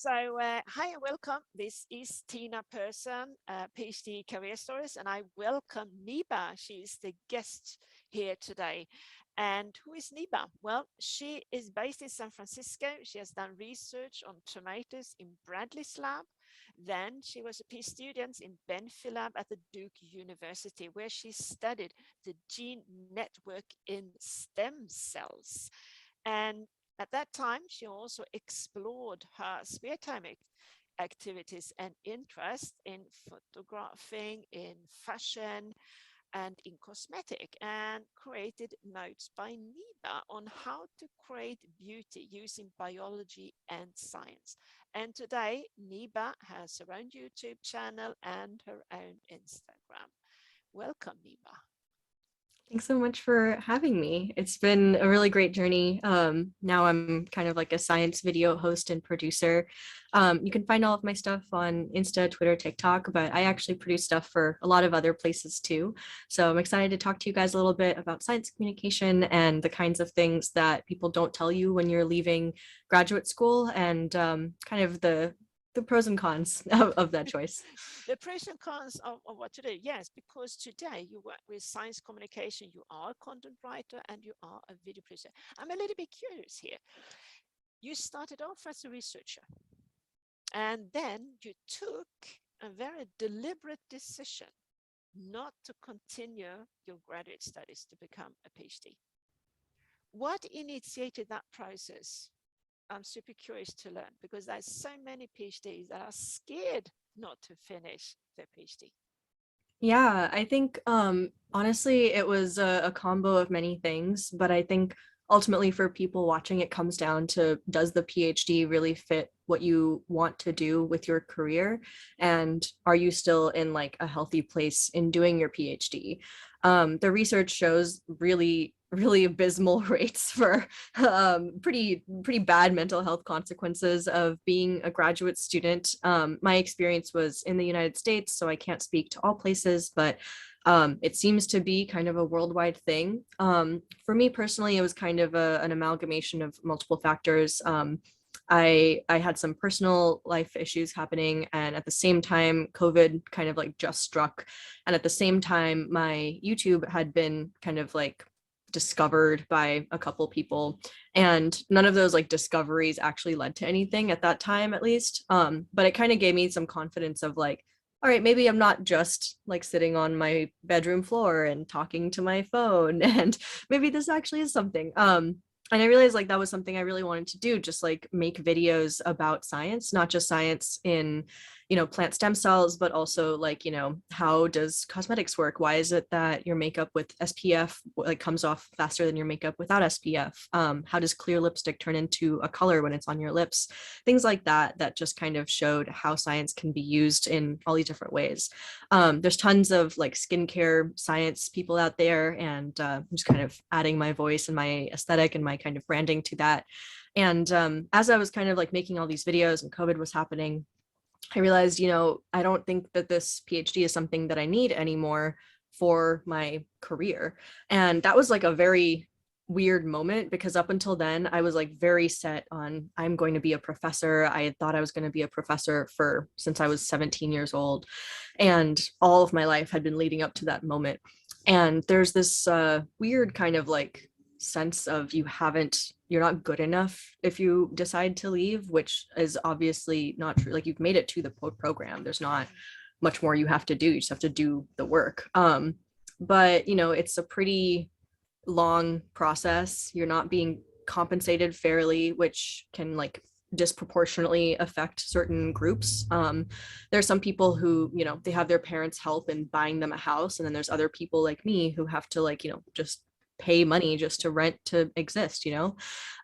Hi and welcome. This is Tina Persson, PhD Career Stories, and I welcome Niba. She is the guest here today. And who is Niba? Well, she is based in San Francisco. She has done research on tomatoes in Bradley's lab. Then she was a PhD student in Benfi lab at the Duke University, where she studied the gene network in stem cells. And at that time, she also explored her spare time activities and interest in photographing, in fashion, and in cosmetic, and created notes by Niba on how to create beauty using biology and science. And today, Niba has her own YouTube channel and her own Instagram. Welcome, Niba. Thanks so much for having me. It's been a really great journey. Now I'm kind of like a science video host and producer. You can find all of my stuff on Insta, Twitter, TikTok, but I actually produce stuff for a lot of other places too. So I'm excited to talk to you guys a little bit about science communication and the kinds of things that people don't tell you when you're leaving graduate school and kind of the pros and cons of that choice. The pros and cons of what to do. Yes, because today you work with science communication, you are a content writer and you are a video producer. I'm a little bit curious here. You started off as a researcher and then you took a very deliberate decision not to continue your graduate studies to become a PhD. What initiated that process? I'm super curious to learn because there's so many PhDs that are scared not to finish their PhD. Yeah, I think honestly it was a combo of many things, but I think ultimately for people watching it comes down to, does the PhD really fit what you want to do with your career? And are you still in like a healthy place in doing your PhD? The research shows really abysmal rates for pretty bad mental health consequences of being a graduate student. My experience was in the United States, so I can't speak to all places, but it seems to be kind of a worldwide thing. For me personally, it was kind of an amalgamation of multiple factors. I had some personal life issues happening, and at the same time COVID kind of like just struck, and at the same time my YouTube had been kind of like discovered by a couple people, and none of those like discoveries actually led to anything at that time, at least. But it kind of gave me some confidence of like, all right, maybe I'm not just like sitting on my bedroom floor and talking to my phone and maybe this actually is something. And I realized like that was something I really wanted to do, just like make videos about science, not just science in, plant stem cells, but also like, how does cosmetics work? Why is it that your makeup with SPF like comes off faster than your makeup without SPF? How does clear lipstick turn into a color when it's on your lips? Things like that, that just kind of showed how science can be used in all these different ways. There's tons of like skincare science people out there, and I'm just kind of adding my voice and my aesthetic and my kind of branding to that. And as I was kind of like making all these videos and COVID was happening, I realized, I don't think that this PhD is something that I need anymore for my career. And that was like a very weird moment, because up until then I was like very set on, I'm going to be a professor. I had thought I was going to be a professor for since I was 17 years old, and all of my life had been leading up to that moment. And there's this weird kind of like sense of you're not good enough if you decide to leave, which is obviously not true. Like, you've made it to the program, there's not much more you have to do, you just have to do the work. But it's a pretty long process. You're not being compensated fairly, which can like disproportionately affect certain groups. There's some people who, they have their parents help in buying them a house, and then there's other people like me who have to like, just pay money just to rent to exist. So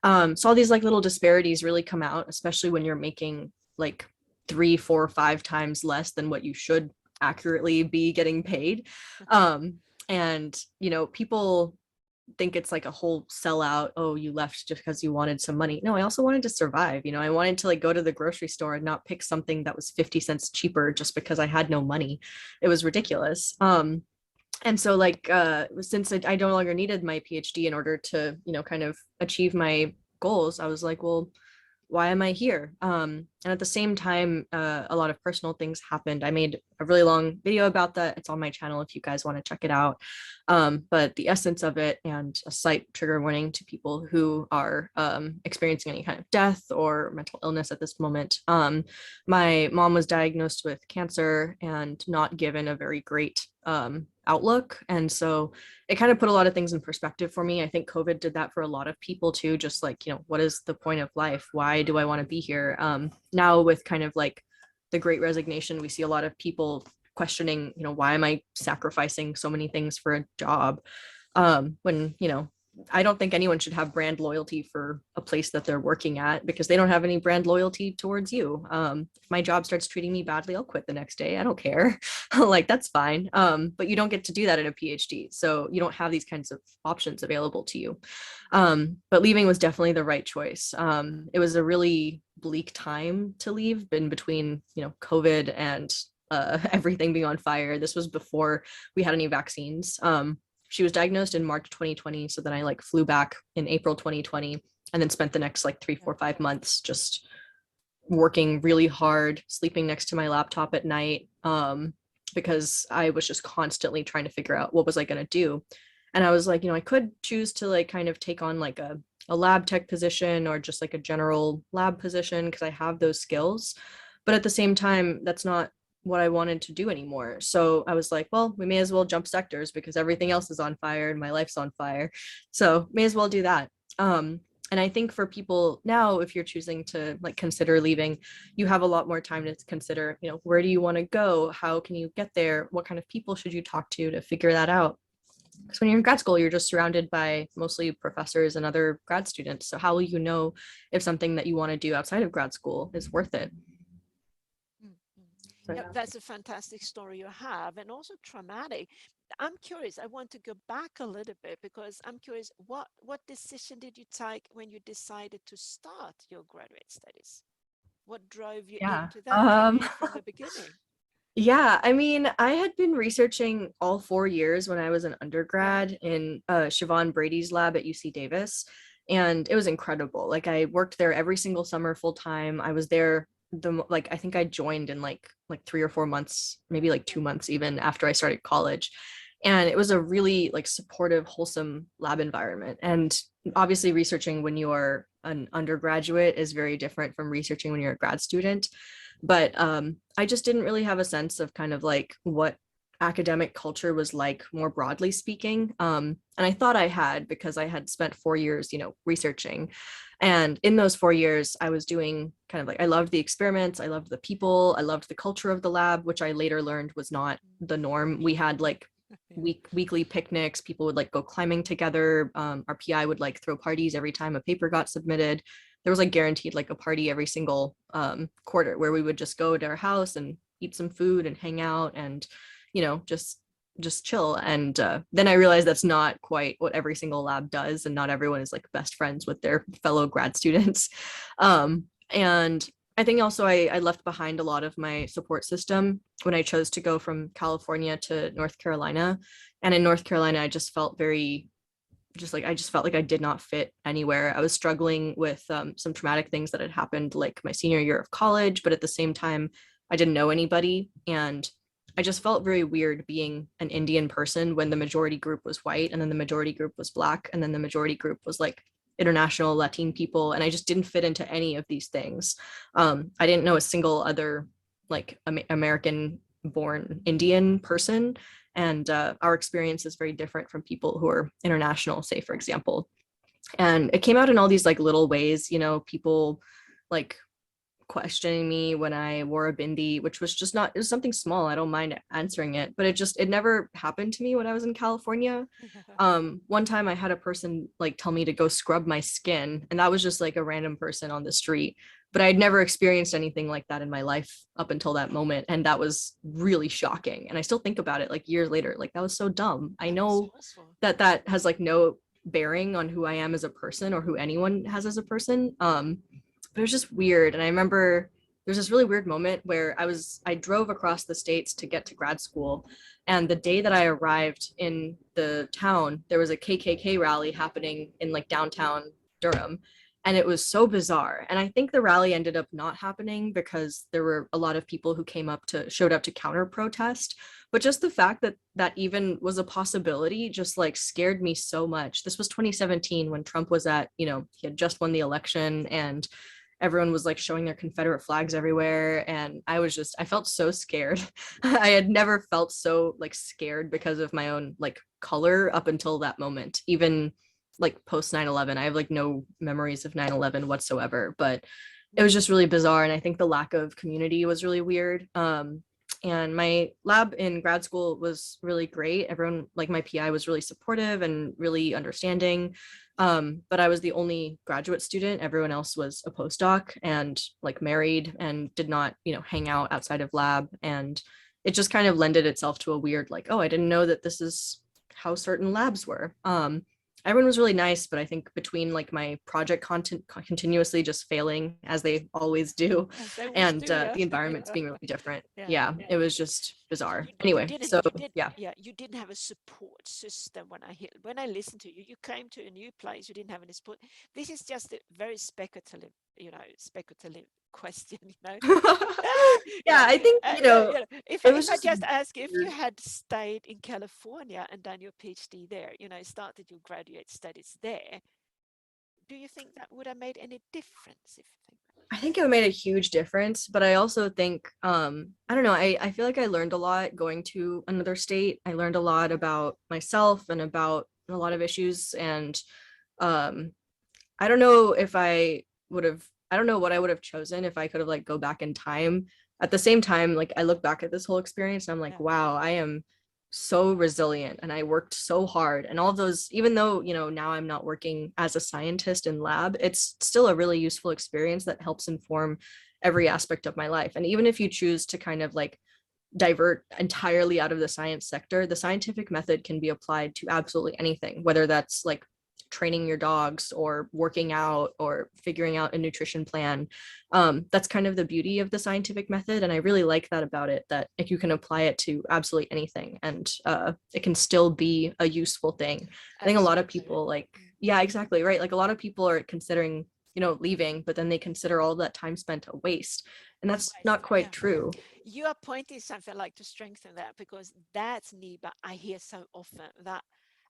all these like little disparities really come out, especially when you're making like 3, 4, 5 times less than what you should accurately be getting paid. And people think it's like a whole sellout. Oh, you left just because you wanted some money. No, I also wanted to survive. I wanted to like go to the grocery store and not pick something that was 50 cents cheaper just because I had no money. It was ridiculous. And so like since I no longer needed my PhD in order to kind of achieve my goals, I was like, well, why am I here? And at the same time, a lot of personal things happened. I made a really long video about that. It's on my channel if you guys want to check it out. But the essence of it, and a slight trigger warning to people who are experiencing any kind of death or mental illness at this moment. My mom was diagnosed with cancer and not given a very great outlook. And so it kind of put a lot of things in perspective for me. I think COVID did that for a lot of people too. Just like, what is the point of life? Why do I want to be here? Now with kind of like the great resignation, we see a lot of people questioning, why am I sacrificing so many things for a job? When, I don't think anyone should have brand loyalty for a place that they're working at because they don't have any brand loyalty towards you. If my job starts treating me badly, I'll quit the next day. I don't care. Like, that's fine. But you don't get to do that in a PhD. So you don't have these kinds of options available to you. But leaving was definitely the right choice. It was a really bleak time to leave in between, COVID and everything being on fire. This was before we had any vaccines. She was diagnosed in March 2020. So then I like flew back in April 2020 and then spent the next like 3, 4, 5 months just working really hard, sleeping next to my laptop at night, because I was just constantly trying to figure out what was I going to do. And I was like, I could choose to like kind of take on like a lab tech position or just like a general lab position because I have those skills. But at the same time, that's not what I wanted to do anymore. So I was like, well, we may as well jump sectors because everything else is on fire and my life's on fire. So may as well do that. And I think for people now, if you're choosing to like consider leaving, you have a lot more time to consider, where do you want to go? How can you get there? What kind of people should you talk to figure that out? Because when you're in grad school, you're just surrounded by mostly professors and other grad students. So how will you know if something that you want to do outside of grad school is worth it? So, yeah, that's a fantastic story you have, and also traumatic. I'm curious. I want to go back a little bit because I'm curious. What decision did you take when you decided to start your graduate studies? What drove you Yeah. into that career from the beginning? Yeah, I mean, I had been researching all 4 years when I was an Yeah. undergrad in Siobhan Brady's lab at UC Davis, and it was incredible. Like I worked there every single summer full time. I was there like I think I joined in like 3 or 4 months, maybe like 2 months even after I started college. And it was a really like supportive, wholesome lab environment. And obviously researching when you are an undergraduate is very different from researching when you're a grad student. But I just didn't really have a sense of kind of like what academic culture was like more broadly speaking. And I thought I had because I had spent 4 years, researching. And in those 4 years, I was doing kind of like, I loved the experiments, I loved the people, I loved the culture of the lab, which I later learned was not the norm. We had like weekly picnics. People would like go climbing together. Our PI would like throw parties every time a paper got submitted. There was like guaranteed like a party every single quarter where we would just go to our house and eat some food and hang out and just chill. And then I realized that's not quite what every single lab does, and not everyone is like best friends with their fellow grad students. And I think also I left behind a lot of my support system when I chose to go from California to North Carolina. And in North Carolina, I just felt very I just felt like I did not fit anywhere. I was struggling with some traumatic things that had happened like my senior year of college, but at the same time, I didn't know anybody. And I just felt very weird being an Indian person when the majority group was white and then the majority group was black and then the majority group was like international Latin people. And I just didn't fit into any of these things. I didn't know a single other like American born Indian person. And our experience is very different from people who are international, say, for example. And it came out in all these like little ways, people like questioning me when I wore a bindi, which was just not, it was something small. I don't mind answering it, but it never happened to me when I was in California. One time I had a person like tell me to go scrub my skin, and that was just like a random person on the street. But I'd never experienced anything like that in my life up until that moment. And that was really shocking. And I still think about it like years later, like that was so dumb. I know that that has like no bearing on who I am as a person or who anyone has as a person. But it was just weird. And I remember there's this really weird moment where I drove across the states to get to grad school. And the day that I arrived in the town, there was a KKK rally happening in like downtown Durham. and it was so bizarre. And I think the rally ended up not happening because there were a lot of people who showed up to counter protest. But just the fact that that even was a possibility just like scared me so much. This was 2017 when Trump was he had just won the election, and everyone was like showing their Confederate flags everywhere. And I felt so scared. I had never felt so like scared because of my own like color up until that moment. Even like post 9/11, I have like no memories of 9/11 whatsoever, but it was just really bizarre. And I think the lack of community was really weird. And my lab in grad school was really great. Everyone, like my PI, was really supportive and really understanding. But I was the only graduate student. Everyone else was a postdoc and like married and did not, hang out outside of lab. And it just kind of lended itself to a weird, like, oh, I didn't know that this is how certain labs were. Everyone was really nice, but I think between like my project content continuously just failing as they always do, As they always and do, yeah. the environments being really different, Yeah, yeah, yeah. it was just So bizarre. Anyway, so yeah. you didn't have a support system when I listened to you. You came to a new place, you didn't have any support. This is just a very speculative question, Yeah, I think it was If I just just ask if you weird. had stayed in California and done your PhD there, started your graduate studies there, do you think that would have made any difference if you think I think it made a huge difference, but I also think I don't know, I feel like I learned a lot going to another state. I learned a lot about myself and about a lot of issues, and um I don't know if I don't know what I would have chosen if I could have like go back in time. At the same time, like I look back at this whole experience and I'm like, that? wow, I am so resilient and I worked so hard. And all of those, even though, now I'm not working as a scientist in lab, it's still a really useful experience that helps inform every aspect of my life. And even if you choose to kind of like divert entirely out of the science sector, the scientific method can be applied to absolutely anything, whether that's like training your dogs or working out or figuring out a nutrition plan. That's kind of the beauty of the scientific method. And I really like that about it, that if you can apply it to absolutely anything and it can still be a useful thing. I think a lot of Absolutely. people like, yeah, exactly. Right. Like a lot of people are considering, leaving, but then they consider all that time spent a waste. And A that's waste. not Yeah. quite true. You are pointing something like to strengthen that because that's Niba. I hear so often that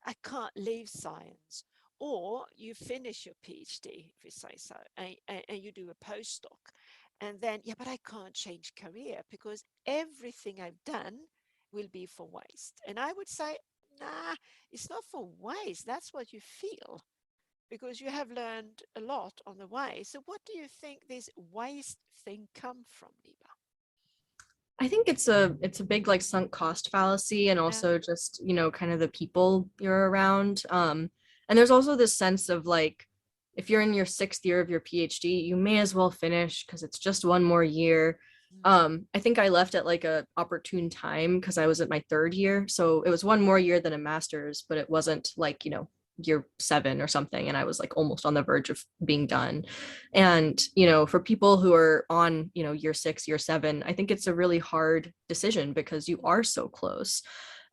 I can't leave science. Or you finish your PhD, if you say so, and you do a postdoc. And then, yeah, but I can't change career because everything I've done will be for waste. And I would say, nah, it's not for waste. That's what you feel because you have learned a lot on the way. So what do you think this waste thing come from, Niba? I think it's a big like sunk cost fallacy, and Yeah. also just, kind of the people you're around. And there's also this sense of like, if you're in your sixth year of your PhD, you may as well finish because it's just one more year. Mm. I think I left at like a opportune time because I was at my third year. So it was one more year than a master's, but it wasn't like, year 7 or something. And I was like almost on the verge of being done. And, for people who are on, year 6, year 7, I think it's a really hard decision because you are so close.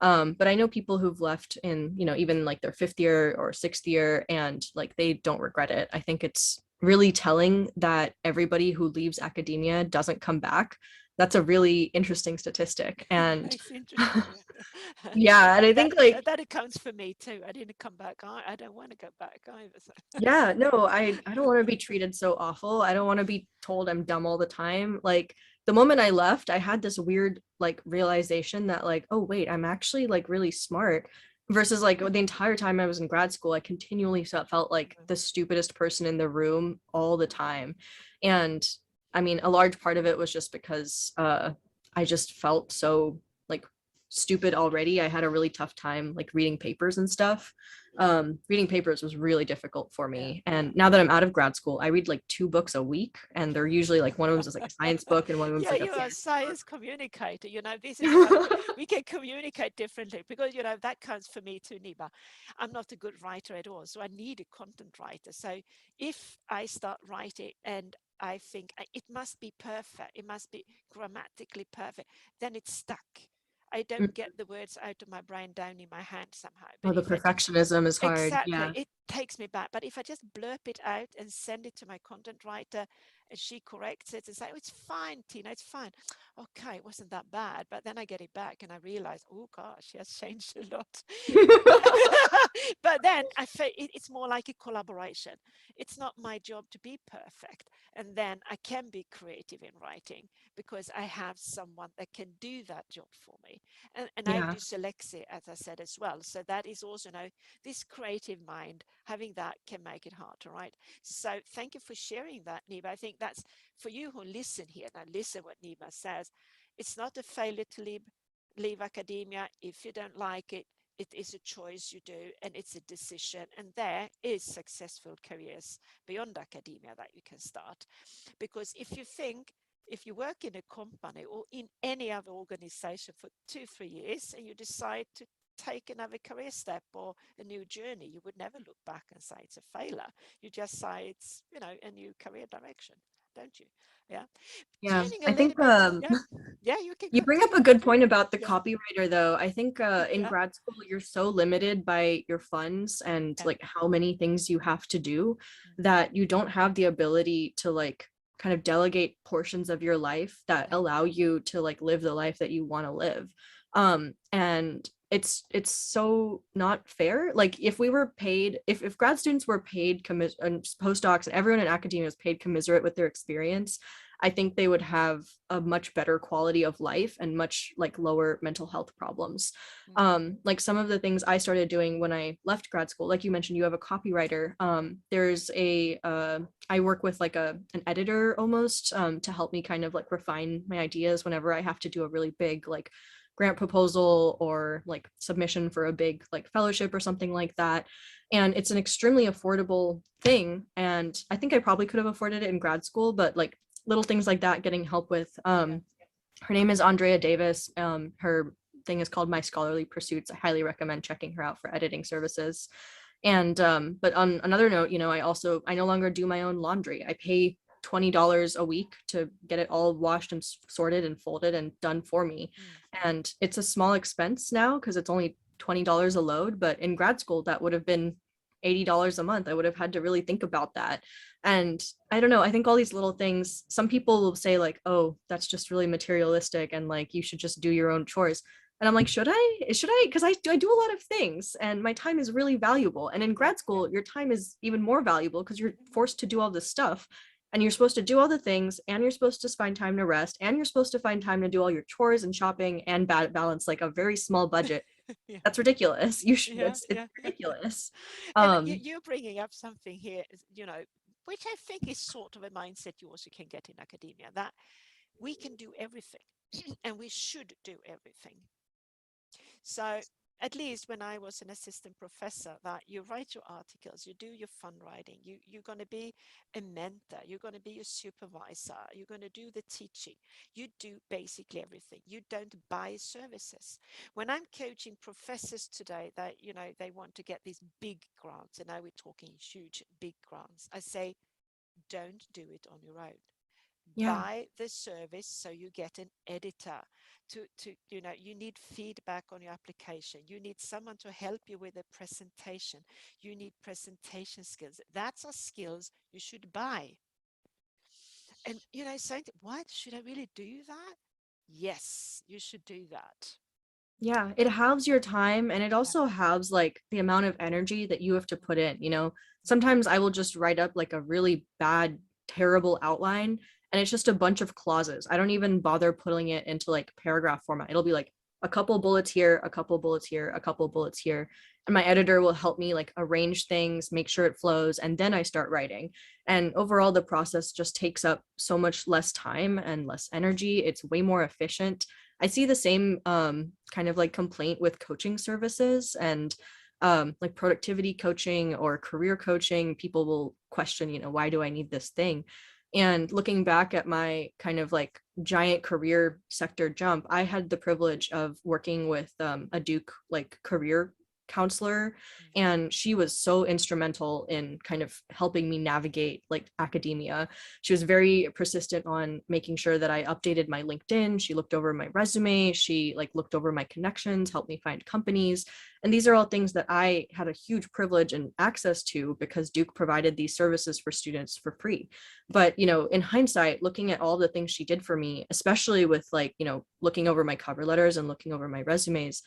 But I know people who've left in, even like their 5th year or 6th year, and like they don't regret it. I think it's really telling that everybody who leaves academia doesn't come back. That's a really interesting statistic. And It's interesting. yeah, and I that think like, that accounts for me too. I didn't come back. I don't want to go back either. So. yeah, no, I don't want to be treated so awful. I don't want to be told I'm dumb all the time. Like the moment I left, I had this weird like realization that like, oh wait, I'm actually like really smart, versus like the entire time I was in grad school, I continually felt like the stupidest person in the room all the time. And I mean, a large part of it was just because I just felt so like stupid already. I had a really tough time like reading papers and stuff. Reading papers was really difficult for Yeah, me. yeah. And now that I'm out of grad school, I read like 2 books a week, and they're usually like one of them is like a science book and one of them's Yeah, like a you're a fantasy science communicator. This is how book. we can communicate differently because that counts for me too, Niba. I'm not a good writer at all, so I need a content writer. So if I start writing and I think it must be perfect, it must be grammatically perfect, then it's stuck. I don't get the words out of my brain down in my hand somehow. Oh, But the if I do perfectionism is hard. exactly, Yeah. takes me back. But if I just blurb it out and send it to my content writer and she corrects it and say, oh, it's fine, Tina, it's fine. Okay, it wasn't that bad. But then I get it back and I realize, oh gosh, she has changed a lot. But then it's more like a collaboration. It's not my job to be perfect. And then I can be creative in writing because I have someone that can do that job for me. And I Yeah. do dyslexia, as I said, as well. So that is also, this creative mind, having that can make it hard to write. So thank you for sharing that, Niba. I think that's for you who listen here. Now listen what Niba says. It's not a failure to leave academia. If you don't like it, it is a choice you do and it's a decision. And there is successful careers beyond academia that you can start. Because if you work in a company or in any other organization for 2-3 years and you decide to take another career step or a new journey, you would never look back and say it's a failure. You just say it's, a new career direction, don't you? Yeah. Yeah, Turning a I little think bit, yeah, yeah, you can you bring up a continue. good point about the Yeah, copywriter, though. I think in yeah, grad school, you're so limited by your funds and yeah. like how many things you have to do Mm. that you don't have the ability to like kind of delegate portions of your life that No. allow you to like live the life that you want to live. And it's so not fair. Like if we were paid, if grad students were paid and postdocs and everyone in academia was paid commensurate with their experience, I think they would have a much better quality of life and much like lower mental health problems. Mm. Like some of the things I started doing when I left grad school, like you mentioned, you have a copywriter. There's I work with like an editor almost to help me kind of like refine my ideas whenever I have to do a really big like grant proposal or like submission for a big like fellowship or something like that. And it's an extremely affordable thing. And I think I probably could have afforded it in grad school, but like little things like that, getting help with. Yeah. Her name is Andrea Davis. Her thing is called My Scholarly Pursuits. I highly recommend checking her out for editing services. And but on another note, I no longer do my own laundry. I pay $20 a week to get it all washed and sorted and folded and done for me. Mm. And it's a small expense now because it's only $20 a load, but in grad school that would have been $80 a month. I would have had to really think about that. And I don't know, I think all these little things, some people will say like, oh, that's just really materialistic and like you should just do your own chores. And I'm like, should I? Because I do a lot of things and my time is really valuable. And in Yeah. grad school, your time is even more valuable because you're forced to do all this stuff and you're supposed to do all the things and you're supposed to find time to rest and you're supposed to find time to do all your chores and shopping and balance like a very small budget. Yeah. That's ridiculous. You should, Yeah. it's Yeah. ridiculous. And Um, you're bringing up something here, which I think is sort of a mindset you also can get in academia, that we can do everything and we should do everything. So at least when I was an assistant professor, that you write your articles, you do your fund writing, you're going to be a mentor, you're going to be a supervisor, you're going to do the teaching. You do basically everything. You don't buy services. When I'm coaching professors today that, they want to get these big grants, and now we're talking huge, big grants, I say, don't do it on your own. yeah. Buy the service so you get an editor to you need feedback on your application, you need someone to help you with a presentation, you need presentation skills. That's a skills you should buy. And saying, what, should I really do that? Yes, you should do that. Yeah, it halves your time and it Yeah. also halves like the amount of energy that you have to put in. Sometimes I will just write up like a really bad, terrible outline and it's just a bunch of clauses. I don't even bother putting it into like paragraph format. It'll be like a couple bullets here, a couple bullets here, a couple bullets here. And my editor will help me like arrange things, make sure it flows, and then I start writing. And overall, the process just takes up so much less time and less energy. It's way more efficient. I see the same kind of like complaint with coaching services and like productivity coaching or career coaching. People will question, why do I need this thing? And looking back at my kind of like giant career sector jump, I had the privilege of working with a Duke like career counselor, and she was so instrumental in kind of helping me navigate like academia. She was very persistent on making sure that I updated my LinkedIn. She looked over my resume, she like looked over my connections, helped me find companies. And these are all things that I had a huge privilege and access to because Duke provided these services for students for free. But, in hindsight, looking at all the things she did for me, especially with like, looking over my cover letters and looking over my resumes,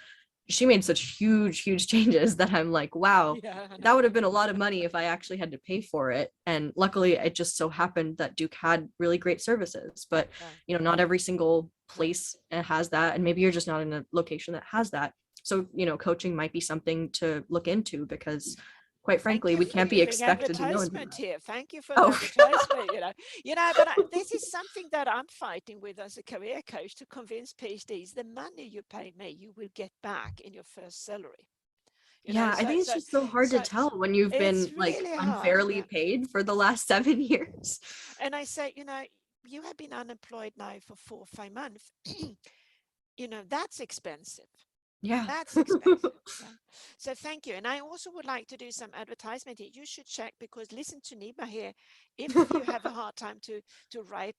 she made such huge changes that I'm like, wow, Yeah, I that know. would have been a lot of money if I actually had to pay for it. And luckily, it just so happened that Duke had really great services. But, Yeah, not every single no. place has that. And maybe you're just not in a location that has that. So, coaching might be something to look into because quite Thank frankly, you we for can't be giving expected to know. advertisement here. Thank you for the Oh, advertisement. But this is something that I'm fighting with as a career coach to convince PhDs the money you pay me, you will get back in your first salary. You know, yeah, I so think it's so just so hard to so tell when you've it's been like really hard. unfairly Yeah. paid for the last 7 years. And I say, you have been unemployed now for 4 or 5 months. That's expensive. Yeah. That's expensive. Yeah. So thank you. And I also would like to do some advertisement here. You should check because listen to Niba here. If you have a hard time to write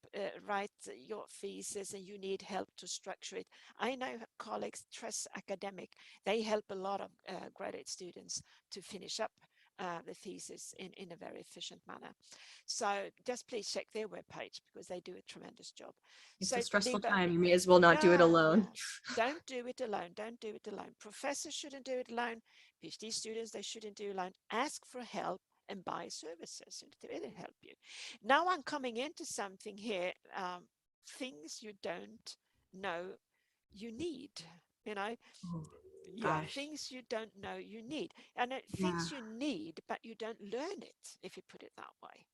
your thesis and you need help to structure it, I know colleagues, Tress Academic, they help a lot of graduate students to finish up the thesis in a very efficient manner. So just please check their webpage because they do a tremendous job. It's So a stressful Niba, time. You may as well not do it yeah, alone. yeah. Don't do it alone. Don't do it alone. Professors shouldn't do it alone. PhD students, they shouldn't do it alone. Ask for help and buy services and it will help you. Now I'm coming into something here, things you don't know you need, you know, Oh, yeah, gosh. things you don't know you need. And Yeah. things you need, but you don't learn it, if you put it that way.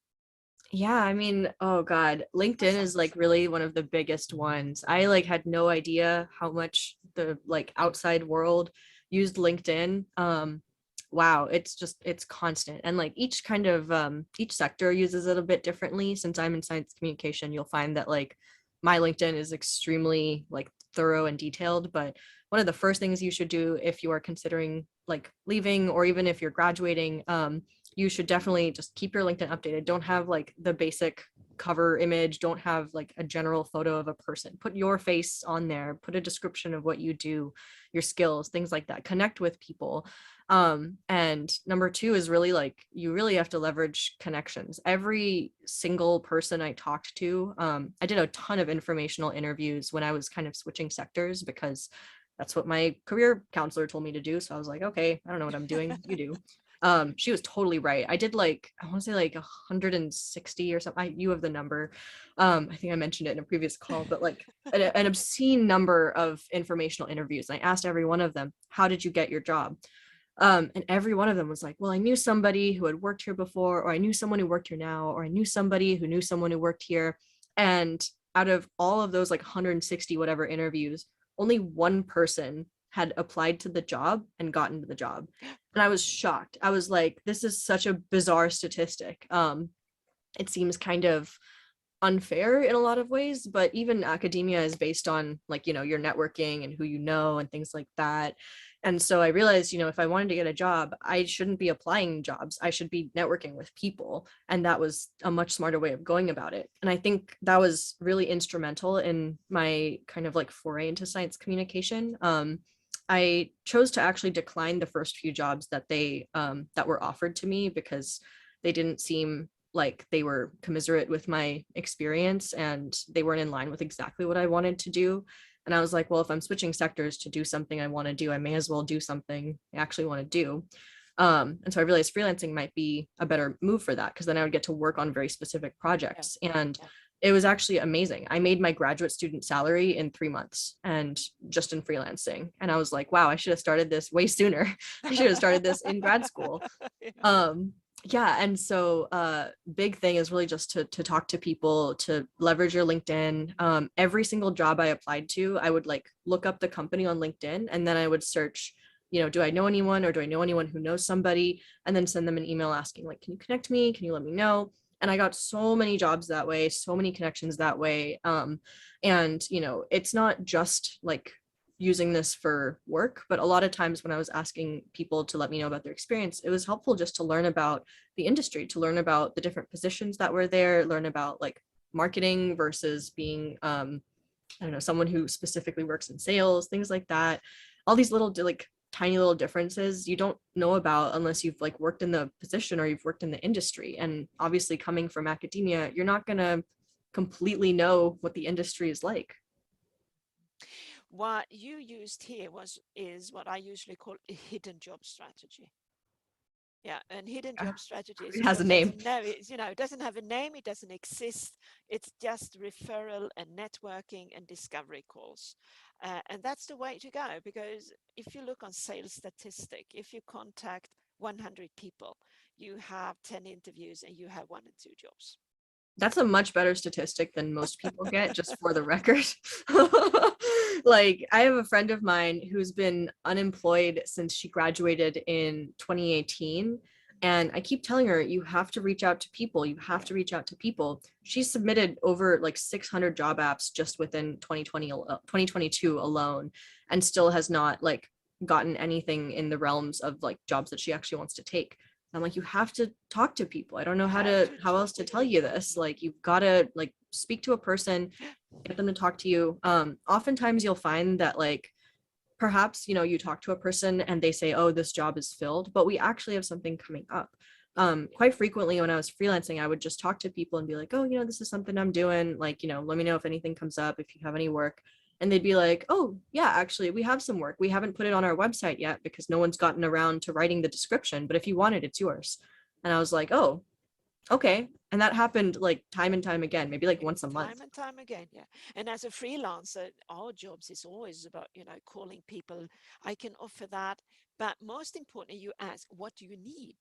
Yeah, I mean, oh God, What's LinkedIn that? is like really one of the biggest ones. I like had no idea how much the like outside world used LinkedIn. Wow, it's constant. And like each kind of each sector uses it a bit differently. Since I'm in science communication, you'll find that like my LinkedIn is extremely like thorough and detailed, but one of the first things you should do if you are considering like leaving or even if you're graduating, you should definitely just keep your LinkedIn updated. Don't have like the basic cover image, don't have like a general photo of a person. Put your face on there, put a description of what you do, your skills, things like that. Connect with people. And number two is really like you really have to leverage connections. Every single person I talked to, I did a ton of informational interviews when I was kind of switching sectors because that's what my career counselor told me to do. So I was like, okay, I don't know what I'm doing. You do. She was totally right. I did like, I want to say like 160 or something. You have the number. I think I mentioned it in a previous call, but like an obscene number of informational interviews. And I asked every one of them, how did you get your job? And every one of them was like, well, I knew somebody who had worked here before, or I knew someone who worked here now, or I knew somebody who knew someone who worked here. And out of all of those like 160 whatever interviews, only one person had applied to the job and gotten to the job. And I was shocked. I was like, this is such a bizarre statistic. It seems kind of unfair in a lot of ways, but even academia is based on like, your networking and who you know and things like that. And so I realized, if I wanted to get a job, I shouldn't be applying jobs. I should be networking with people. And that was a much smarter way of going about it. And I think that was really instrumental in my kind of like foray into science communication. I chose to actually decline the first few jobs that were offered to me because they didn't seem like they were commiserate with my experience and they weren't in line with exactly what I wanted to do. And I was like, well, if I'm switching sectors to do something I want to do, I may as well do something I actually want to do. And so I realized freelancing might be a better move for that because then I would get to work on very specific Yeah, projects. And yeah. it was actually amazing. I made my graduate student salary in 3 months and just in freelancing. And I was like, wow, I should have started this way sooner. I should have started this in grad school. Yeah. um yeah, and so big thing is really just to talk to people, to leverage your LinkedIn. Every single job I applied to, I would like look up the company on LinkedIn and then I would search, do I know anyone or do I know anyone who knows somebody, and then send them an email asking like, can you connect me, can you let me know? And I got so many jobs that way, so many connections that way. And it's not just like using this for work, but a lot of times when I was asking people to let me know about their experience, it was helpful just to learn about the industry, to learn about the different positions that were there, learn about like marketing versus being I don't know, someone who specifically works in sales, things like that. All these little like tiny little differences you don't know about unless you've like worked in the position or you've worked in the industry. And obviously coming from academia, you're not going to completely know what the industry is like. What you used here is what I usually call a hidden job strategy. Yeah, and hidden job strategy is, It of has a course, that's name. no, it's, it doesn't have a name, it doesn't exist. It's just referral and networking and discovery calls. And that's the way to go, because if you look on sales statistic, if you contact 100 people, you have 10 interviews and you have 1 and 2 jobs. That's a much better statistic than most people get, just for the record. Like, I have a friend of mine who's been unemployed since she graduated in 2018. And I keep telling her, you have to reach out to people. You have to reach out to people. She submitted over like 600 job apps just within 2022 alone, and still has not like gotten anything in the realms of like jobs that she actually wants to take. I'm like, you have to talk to people. I don't know Have to how talk else to to tell you people. this. Like, you've got to like speak to a person, get them to talk to you. Oftentimes you'll find that like perhaps, you talk to a person and they say, oh, this job is filled, but we actually have something coming up. Quite frequently when I was freelancing, I would just talk to people and be like, oh, this is something I'm doing. Like, let me know if anything comes up, if you have any work. And they'd be like, oh, yeah, actually, we have some work. We haven't put it on our website yet because no one's gotten around to writing the description. But if you want it, it's yours. And I was like, oh, okay. And that happened like time and time again, maybe like once a month. Time and time again, yeah. And as a freelancer, our jobs is always about, calling people. I can offer that, but most importantly, you ask, what do you need?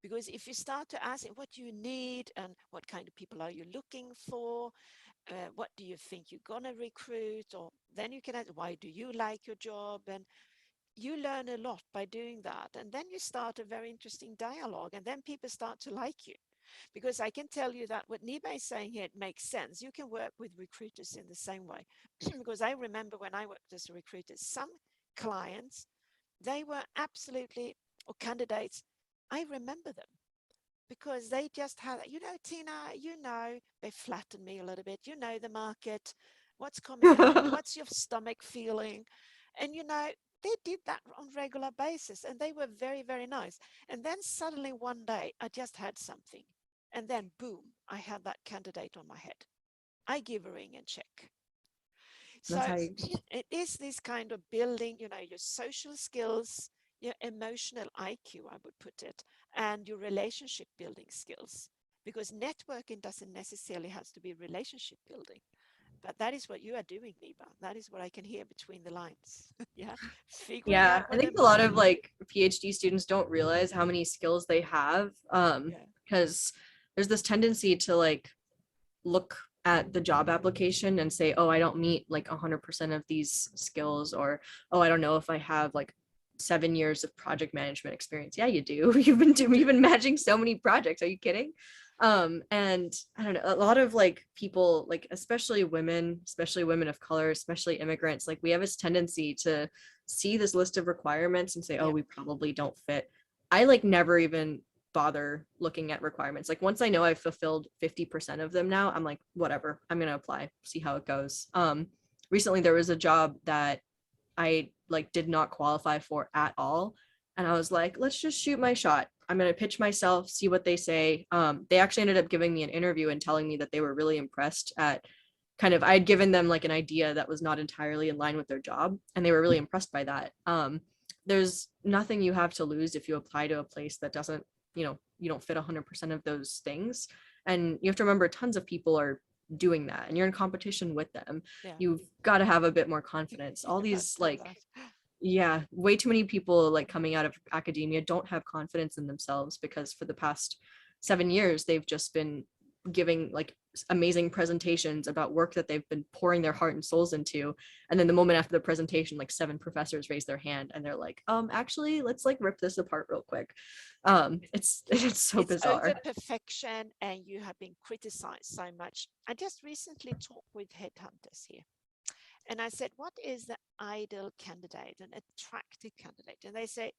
Because if you start to ask what do you need and what kind of people are you looking for, what do you think you're gonna recruit, or then you can ask, why do you like your job? And you learn a lot by doing that, and then you start a very interesting dialogue, and then people start to like you. Because I can tell you that what Niba is saying here, it makes sense. You can work with recruiters in the same way. Because I remember when I worked as a recruiter, some clients, they were absolutely, or candidates, I remember them because they just had, Tina, they flattened me a little bit. You know the market, what's coming up, what's your stomach feeling? And, they did that on regular basis and they were very, very nice. And then suddenly one day I just had something. And then boom, I had that candidate on my head. I give a ring and check. That's So how you, it is this kind of building, your social skills, your emotional IQ, I would put it, and your relationship building skills. Because networking doesn't necessarily have to be relationship building. But that is what you are doing, Niba. That is what I can hear between the lines. Yeah. Figuring yeah, out I what the think a lot of market. like PhD students don't realize how many skills they have. Yeah. Because there's this tendency to like look at the job application and say, oh, I don't meet like 100% of these skills, or oh, I don't know if I have like 7 years of project management experience. Yeah, you do. You You've do. been managing so many projects. Are you kidding? And I don't know, a lot of like people, like especially women of color, especially immigrants, like we have this tendency to see this list of requirements and say, oh, Yeah. we probably don't fit. I like never even bother looking at requirements. Like once I know I've fulfilled 50% of them now, I'm like, whatever, I'm going to apply, see how it goes. Recently there was a job that I like did not qualify for at all. And I was like, let's just shoot my shot. I'm going to pitch myself, see what they say. They actually ended up giving me an interview and telling me that they were really impressed at kind of, I had given them like an idea that was not entirely in line with their job. And they were really impressed by that. There's nothing you have to lose if you apply to a place that doesn't, you don't fit 100% of those things. And you have to remember tons of people are doing that and you're in competition with them. Yeah. You've got to have a bit more confidence. All I these know like, that. yeah, way too many people like coming out of academia don't have confidence in themselves because for the past 7 years they've just been giving like amazing presentations about work that they've been pouring their heart and souls into, and then the moment after the presentation like 7 professors raise their hand and they're like, actually let's like rip this apart real quick. It's so It's over bizarre. perfection and you have been criticized so much. I just recently talked with headhunters here And I said, what is the ideal candidate, an attractive candidate? And they say,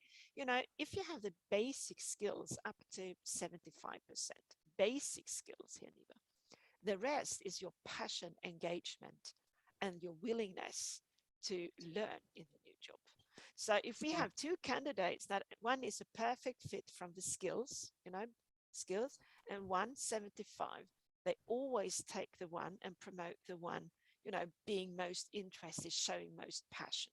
if you have the basic skills up to 75%, basic skills here, Niba, the rest is your passion, engagement, and your willingness to learn in the new job. So if we have two candidates, that one is a perfect fit from the skills, skills, and 175, they always take the one and promote the one, being most interested, showing most passion.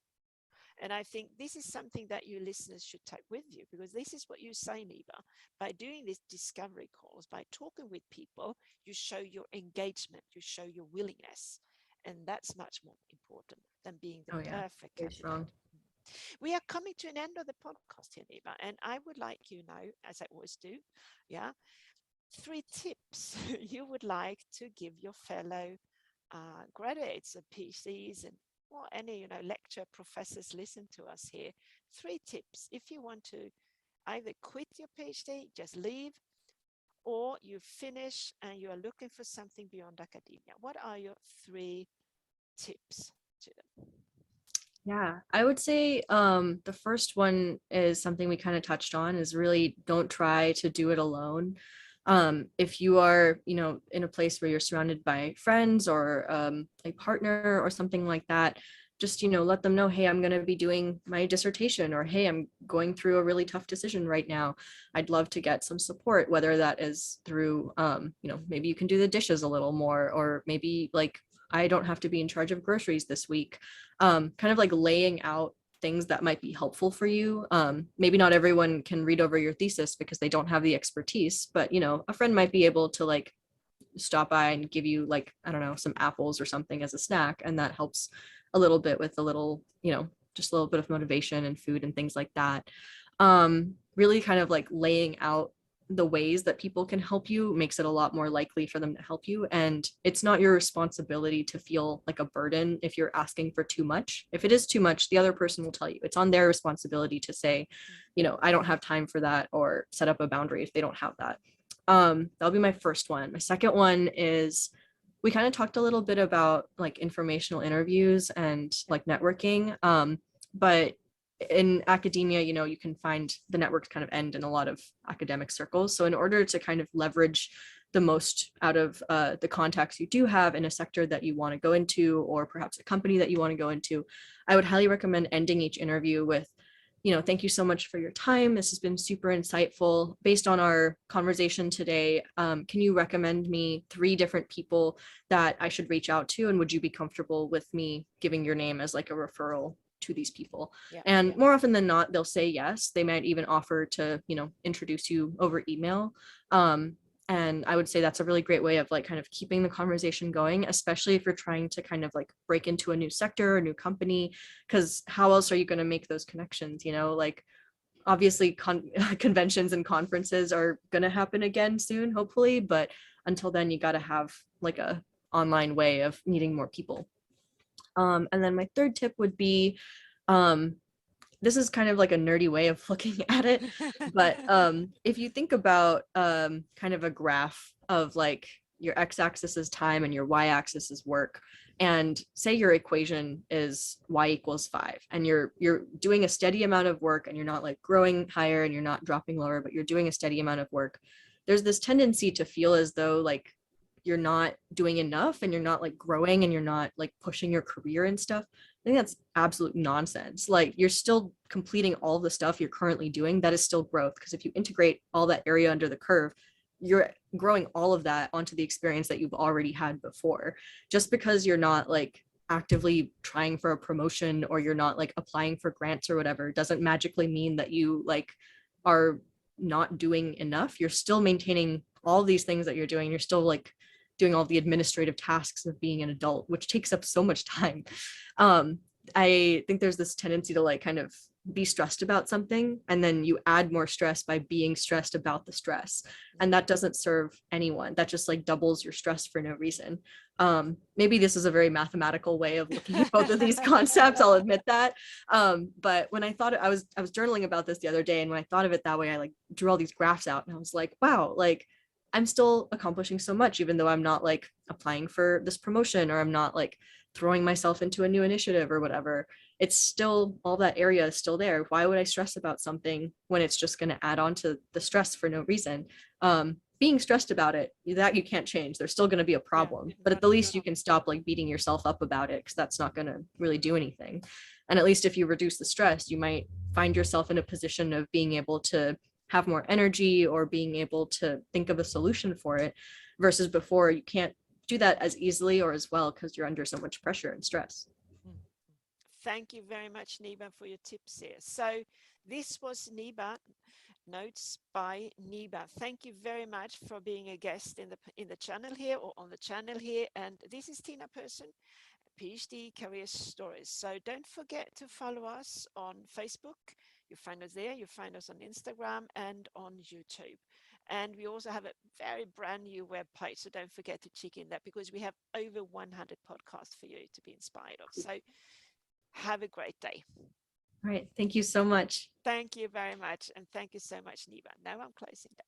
And I think this is something that you listeners should take with you, because this is what you say, Niba. By doing these discovery calls, by talking with people, you show your engagement, you show your willingness. And that's much more important than being the Oh yeah, perfect very candidate. strong. We are coming to an end of the podcast here, Niba, and I would like as I always do, yeah, 3 tips you would like to give your fellow graduates and PhDs and any lecture professors listen to us here. 3 tips if you want to either quit your PhD, just leave, or you finish and you are looking for something beyond academia. What are your 3 tips to them? Yeah, I would say the first one is something we kind of touched on, is really don't try to do it alone. If you are, in a place where you're surrounded by friends or a partner or something like that, just, let them know, hey, I'm going to be doing my dissertation, or hey, I'm going through a really tough decision right now. I'd love to get some support, whether that is through, maybe you can do the dishes a little more, or maybe like I don't have to be in charge of groceries this week. Kind of like laying out things that might be helpful for you. Maybe not everyone can read over your thesis because they don't have the expertise, but a friend might be able to like stop by and give you like, I don't know, some apples or something as a snack. And that helps a little bit with a little, just a little bit of motivation and food and things like that. Really kind of like laying out the ways that people can help you makes it a lot more likely for them to help you. And it's not your responsibility to feel like a burden if you're asking for too much. If it is too much, the other person will tell you. It's on their responsibility to say, I don't have time for that, or set up a boundary if they don't have that. That'll be my first one. My second one is, we kind of talked a little bit about like informational interviews and like networking. But in academia, you can find the networks kind of end in a lot of academic circles. So in order to kind of leverage the most out of the contacts you do have in a sector that you want to go into, or perhaps a company that you want to go into, I would highly recommend ending each interview with, thank you so much for your time. This has been super insightful. Based on our conversation today, can you recommend me 3 different people that I should reach out to? And would you be comfortable with me giving your name as like a referral to these people? Yeah, And yeah. more often than not, they'll say yes. They might even offer to, introduce you over email. And I would say that's a really great way of like kind of keeping the conversation going, especially if you're trying to kind of like break into a new sector, a new company, because how else are you going to make those connections? Like obviously conventions and conferences are going to happen again soon, hopefully, but until then you got to have like a online way of meeting more people. And then my third tip would be, this is kind of like a nerdy way of looking at it, but if you think about kind of a graph of like your x-axis is time and your y-axis is work, and say your equation is y equals 5, and you're doing a steady amount of work, and you're not like growing higher and you're not dropping lower, but you're doing a steady amount of work, there's this tendency to feel as though like you're not doing enough and you're not like growing and you're not like pushing your career and stuff. I think that's absolute nonsense. Like you're still completing all the stuff you're currently doing. That is still growth, because if you integrate all that area under the curve, you're growing all of that onto the experience that you've already had before. Just because you're not like actively trying for a promotion, or you're not like applying for grants or whatever, doesn't magically mean that you like are not doing enough. You're still maintaining all these things that you're doing. You're still like doing all the administrative tasks of being an adult, which takes up so much time. I think there's this tendency to like kind of be stressed about something, and then you add more stress by being stressed about the stress, and that doesn't serve anyone. That just like doubles your stress for no reason. Maybe this is a very mathematical way of looking at both of these concepts, I'll admit that. But when I thought, I was journaling about this the other day, and when I thought of it that way, I like drew all these graphs out, and I was like, wow, like I'm still accomplishing so much, even though I'm not like applying for this promotion, or I'm not like throwing myself into a new initiative or whatever. It's still, all that area is still there. Why would I stress about something when it's just going to add on to the stress for no reason? Being stressed about it, that you can't change. There's still going to be a Yeah, problem, but at not the least you can stop like beating yourself up about it, because that's not going to really do anything. And at least if you reduce the stress, you might find yourself in a position of being able to have more energy, or being able to think of a solution for it, versus before you can't do that as easily or as well because you're under so much pressure and stress. Mm. Thank you very much, Niba, for your tips here. So this was Niba, notes by Niba. Thank you very much for being a guest in the channel here, or on the channel here. And this is Tina Persson, PhD Career Stories. So don't forget to follow us on Facebook. You find us there. You find us on Instagram and on YouTube. And we also have a very brand new web page. So don't forget to check in that, because we have over 100 podcasts for you to be inspired of. So have a great day. All right. Thank you so much. Thank you very much. And thank you so much, Niba. Now I'm closing that.